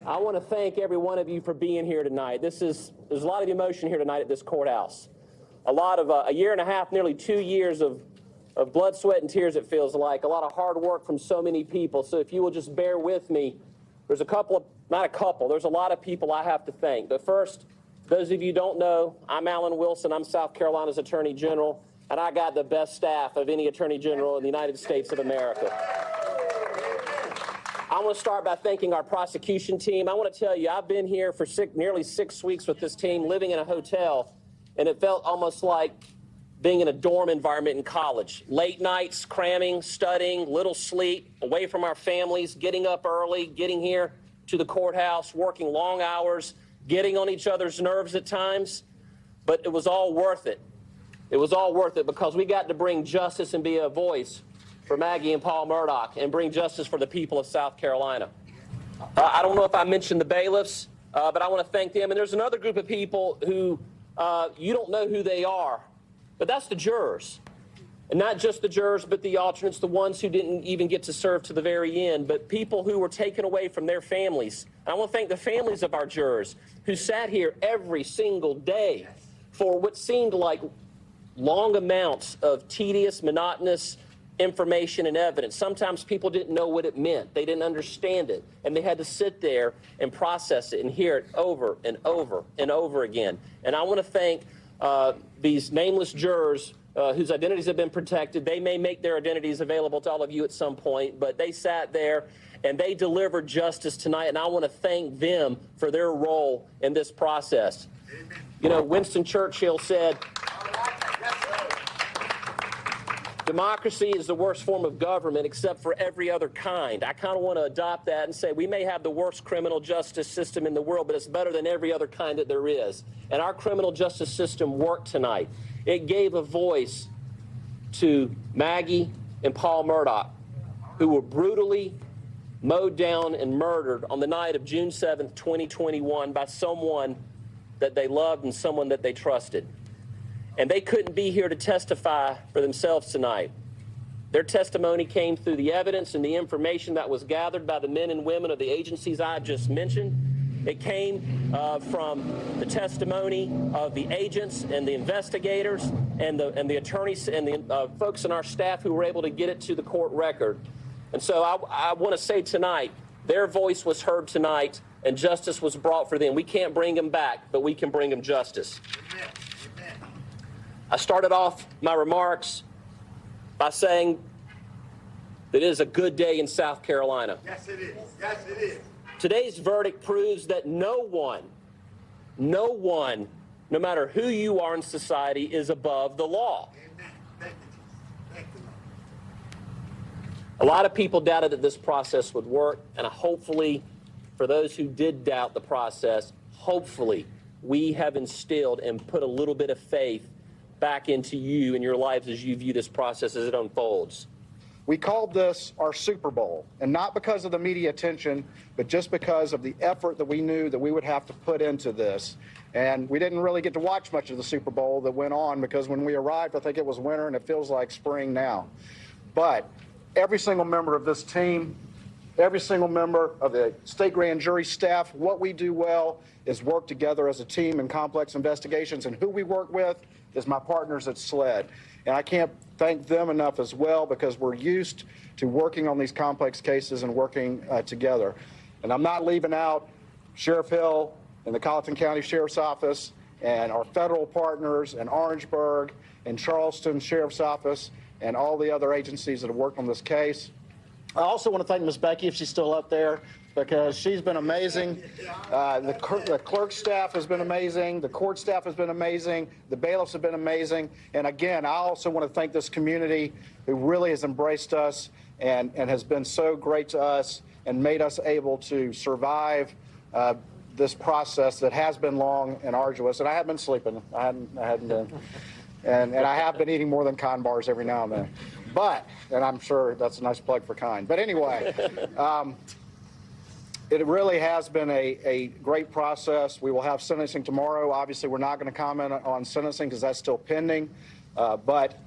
I want to thank every one of you for being here tonight. There's a lot of emotion here tonight at this courthouse. A lot of a year and a half, nearly 2 years of blood, sweat, and tears, it feels like. A lot of hard work from so many people. So if you will just bear with me, there's a lot of people I have to thank. But first, those of you who don't know, I'm Alan Wilson. I'm South Carolina's Attorney General, and I got the best staff of any Attorney General in the United States of America. I want to start by thanking our prosecution team. I want to tell you, I've been here for nearly 6 weeks with this team, living in a hotel, and it felt almost like being in a dorm environment in college. Late nights, cramming, studying, little sleep, away from our families, getting up early, getting here to the courthouse, working long hours, getting on each other's nerves at times. But it was all worth it. It was all worth it because we got to bring justice and be a voice for Maggie and Paul Murdaugh and bring justice for the people of South Carolina. I don't know if I mentioned the bailiffs, but I want to thank them. And there's another group of people who you don't know who they are, but that's the jurors. And not just the jurors, but the alternates, the ones who didn't even get to serve to the very end, but people who were taken away from their families. And I want to thank the families of our jurors who sat here every single day for what seemed like long amounts of tedious, monotonous information and evidence. Sometimes people didn't know what it meant. They didn't understand it. And they had to sit there and process it and hear it over and over and over again. And I want to thank these nameless jurors whose identities have been protected. They may make their identities available to all of you at some point, but they sat there and they delivered justice tonight, and I want to thank them for their role in this process. Amen. You know, Winston Churchill said, democracy is the worst form of government except for every other kind. I kind of want to adopt that and say we may have the worst criminal justice system in the world, but it's better than every other kind that there is. And our criminal justice system worked tonight. It gave a voice to Maggie and Paul Murdaugh, who were brutally mowed down and murdered on the night of June 7th, 2021 by someone that they loved and someone that they trusted. And they couldn't be here to testify for themselves tonight. Their testimony came through the evidence and the information that was gathered by the men and women of the agencies I just mentioned. It came from the testimony of the agents and the investigators and the attorneys and the folks in our staff who were able to get it to the court record. And so I want to say tonight, their voice was heard tonight and justice was brought for them. We can't bring them back, but we can bring them justice. Amen. Amen. I started off my remarks by saying that it is a good day in South Carolina. Yes, it is. Yes, it is. Today's verdict proves that no one, no matter who you are in society, is above the law. Amen. Thank you. Thank you. A lot of people doubted that this process would work, and hopefully, for those who did doubt the process, hopefully we have instilled and put a little bit of faith back into you and your lives as you view this process as it unfolds. We called this our Super Bowl, and not because of the media attention, but just because of the effort that we knew that we would have to put into this. And we didn't really get to watch much of the Super Bowl that went on because when we arrived, I think it was winter, and it feels like spring now. But every single member of this team, every single member of the state grand jury staff, what we do well is work together as a team in complex investigations, and who we work with is my partners at SLED. And I can't thank them enough as well because we're used to working on these complex cases and working together. And I'm not leaving out Sheriff Hill and the Colleton County Sheriff's Office and our federal partners in Orangeburg and Charleston Sheriff's Office and all the other agencies that have worked on this case. I also want to thank Ms. Becky, if she's still up there, because she's been amazing. The clerk staff has been amazing. The court staff has been amazing. The bailiffs have been amazing. And again, I also want to thank this community who really has embraced us and has been so great to us and made us able to survive this process that has been long and arduous. And I have been sleeping. I hadn't been. And I have been eating more than Kind bars every now and then. But, and I'm sure that's a nice plug for Kind. But anyway, it really has been a great process. We will have sentencing tomorrow. Obviously, we're not going to comment on sentencing because that's still pending. But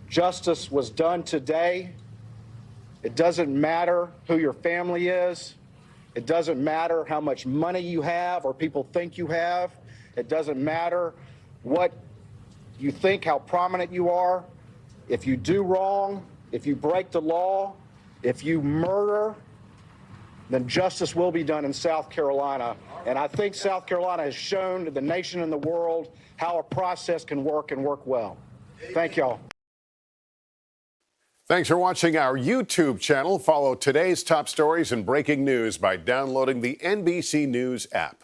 justice was done today. It doesn't matter who your family is. It doesn't matter how much money you have or people think you have. It doesn't matter what you think, how prominent you are. If you do wrong, if you break the law, if you murder, then justice will be done in South Carolina. And I think South Carolina has shown to the nation and the world how a process can work and work well. Thank y'all. Thanks for watching our YouTube channel. Follow today's top stories and breaking news by downloading the NBC News app.